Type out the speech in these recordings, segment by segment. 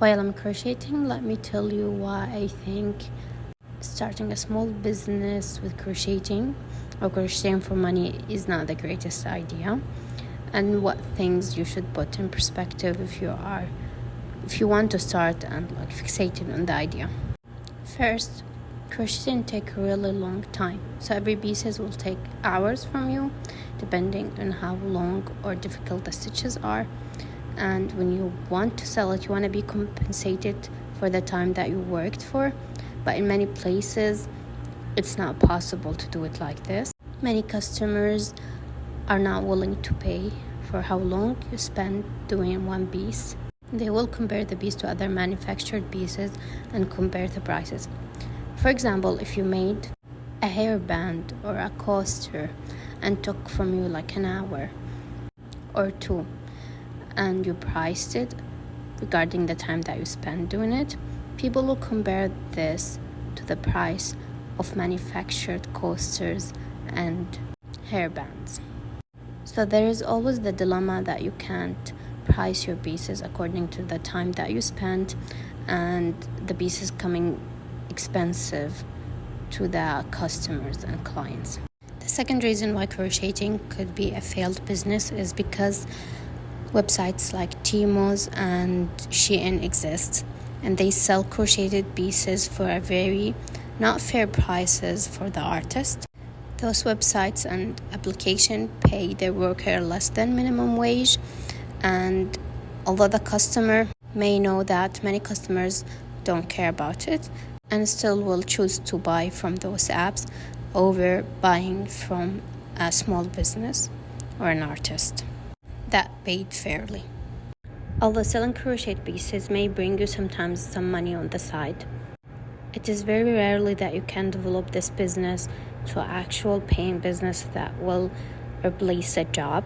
While I'm crocheting, let me tell you why I think starting a small business with crocheting or crocheting for money is not the greatest idea, and what things you should put in perspective if you want to start and fixated on the idea. First, crocheting take a really long time, so every pieces will take hours from you depending on how long or difficult the stitches are. And when you want to sell it, you want to be compensated for the time that you worked for. But in many places, it's not possible to do it like this. Many customers are not willing to pay for how long you spend doing one piece. They will compare the piece to other manufactured pieces and compare the prices. For example, if you made a hairband or a coaster and took from you an hour or two, and you priced it regarding the time that you spent doing it, people will compare this to the price of manufactured coasters and hairbands. So there is always the dilemma that you can't price your pieces according to the time that you spent, and the pieces coming expensive to the customers and clients. The second reason why crocheting could be a failed business is because websites like Tmos and Shein exist, and they sell crocheted pieces for a very not fair prices for the artist. Those websites and application pay their worker less than minimum wage, and although the customer may know that, many customers don't care about it and still will choose to buy from those apps over buying from a small business or an artist that paid fairly. Although selling crochet pieces may bring you sometimes some money on the side, it is very rarely that you can develop this business to an actual paying business that will replace a job.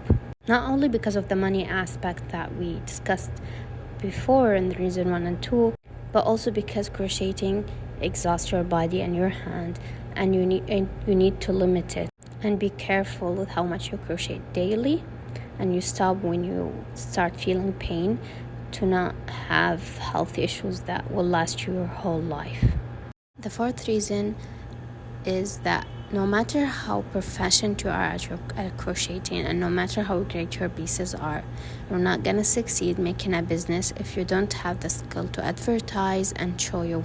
Not only because of the money aspect that we discussed before in the reason 1 and 2, but also because crocheting exhausts your body and your hand, and you need to limit it and be careful with how much you crochet daily, and you stop when you start feeling pain to not have health issues that will last you your whole life. The fourth reason is that no matter how proficient you are at crocheting, and no matter how great your pieces are, you're not gonna succeed making a business if you don't have the skill to advertise and show your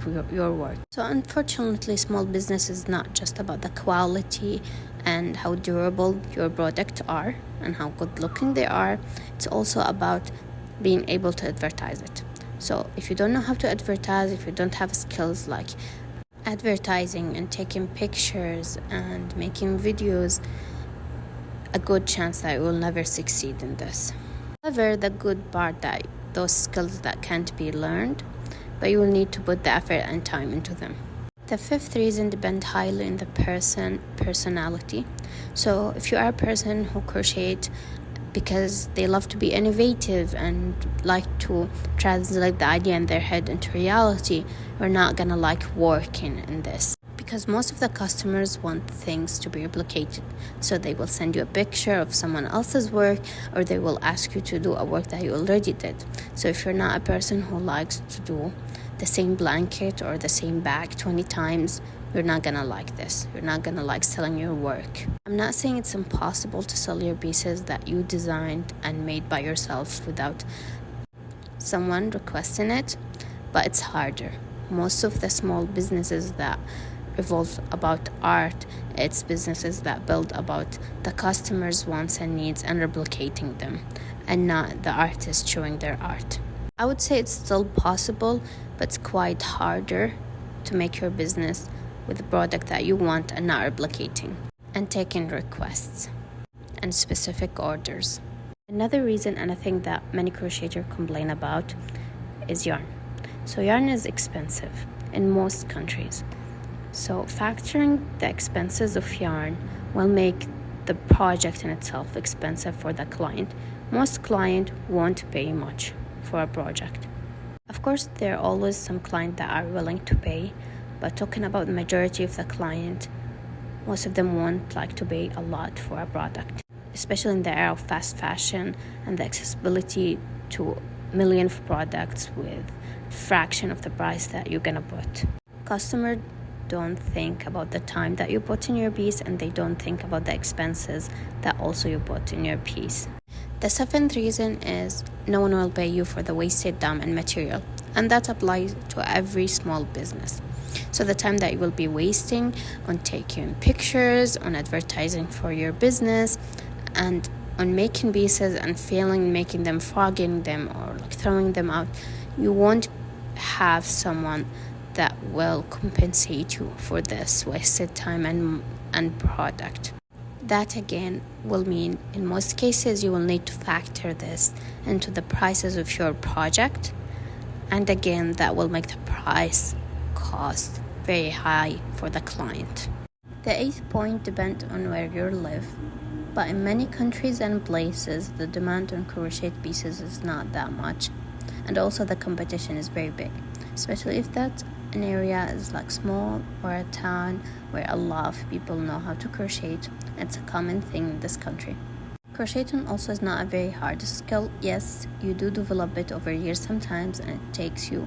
work. So unfortunately, small business is not just about the quality and how durable your products are and how good looking they are. It's also about being able to advertise it. So if you don't know how to advertise, if you don't have skills like advertising and taking pictures and making videos, a good chance that you will never succeed in this. However, the good part that those skills that can't be learned, but you will need to put the effort and time into them. The fifth reason depends highly on the personality. So if you are a person who crochets because they love to be innovative and like to translate the idea in their head into reality, you're not gonna like working in this, because most of the customers want things to be replicated. So they will send you a picture of someone else's work, or they will ask you to do a work that you already did. So if you're not a person who likes to do the same blanket or the same bag 20 times, you're not gonna like this. You're not gonna like selling your work. I'm not saying it's impossible to sell your pieces that you designed and made by yourself without someone requesting it, but it's harder. Most of the small businesses that revolve about art, it's businesses that build about the customer's wants and needs and replicating them, and not the artist showing their art. I would say it's still possible, but it's quite harder to make your business with the product that you want and not replicating and taking requests and specific orders. Another reason, and I think that many crocheters complain about, is yarn. So yarn is expensive in most countries. So factoring the expenses of yarn will make the project in itself expensive for the client. Most clients won't pay much for a project. Of course, there are always some clients that are willing to pay, but talking about the majority of the client, most of them won't like to pay a lot for a product, especially in the era of fast fashion and the accessibility to million of products with fraction of the price that you're gonna put. Customer don't think about the time that you put in your piece, and they don't think about the expenses that also you put in your piece. The seventh reason is no one will pay you for the wasted time and material, and that applies to every small business. So the time that you will be wasting on taking pictures, on advertising for your business, and on making pieces and failing, making them, fogging them, or like throwing them out, you won't have someone that will compensate you for this wasted time and product. That again will mean in most cases you will need to factor this into the prices of your project, and again that will make the price cost very high for the client. The eighth point depends on where you live, but in many countries and places the demand on crocheted pieces is not that much, and also the competition is very big, especially if that an area is like small or a town where a lot of people know how to crochet. It's a common thing in this country. Crocheting also is not a very hard skill. Yes, you do develop it over years sometimes, and it takes you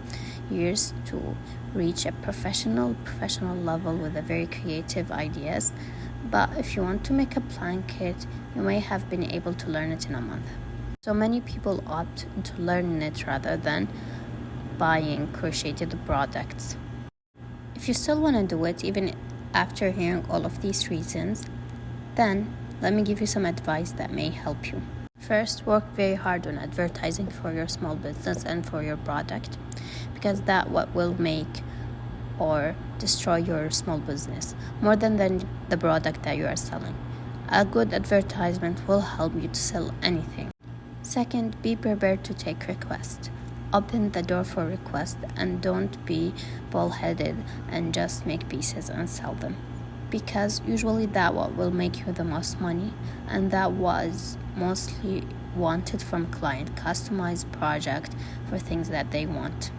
years to reach a professional level with a very creative ideas. But if you want to make a blanket, you may have been able to learn it in a month. So many people opt into learning it rather than buying crocheted products. If you still want to do it even after hearing all of these reasons, then let me give you some advice that may help you. First, work very hard on advertising for your small business and for your product, because that what will make or destroy your small business more than the product that you are selling. A good advertisement will help you to sell anything. Second, be prepared to take requests. Open the door for requests, and don't be bullheaded and just make pieces and sell them, because usually that what will make you the most money, and that was mostly wanted from client, customized project for things that they want.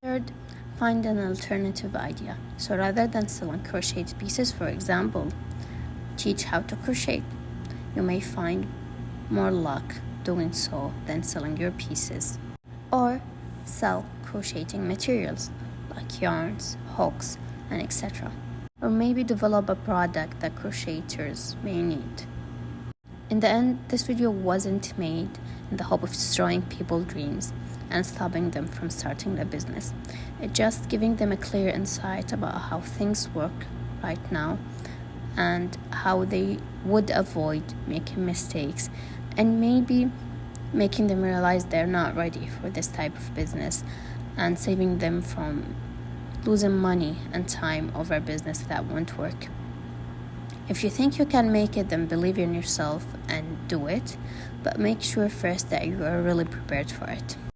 Third, find an alternative idea. So rather than selling crocheted pieces, for example, teach how to crochet. You may find more luck doing so than selling your pieces. Or sell crocheting materials like yarns, hooks, and etc. Or maybe develop a product that crocheters may need. In the end, this video wasn't made in the hope of destroying people's dreams and stopping them from starting a business. It's just giving them a clear insight about how things work right now and how they would avoid making mistakes, and maybe making them realize they're not ready for this type of business, and saving them from losing money and time over a business that won't work. If you think you can make it, then believe in yourself and do it, but make sure first that you are really prepared for it.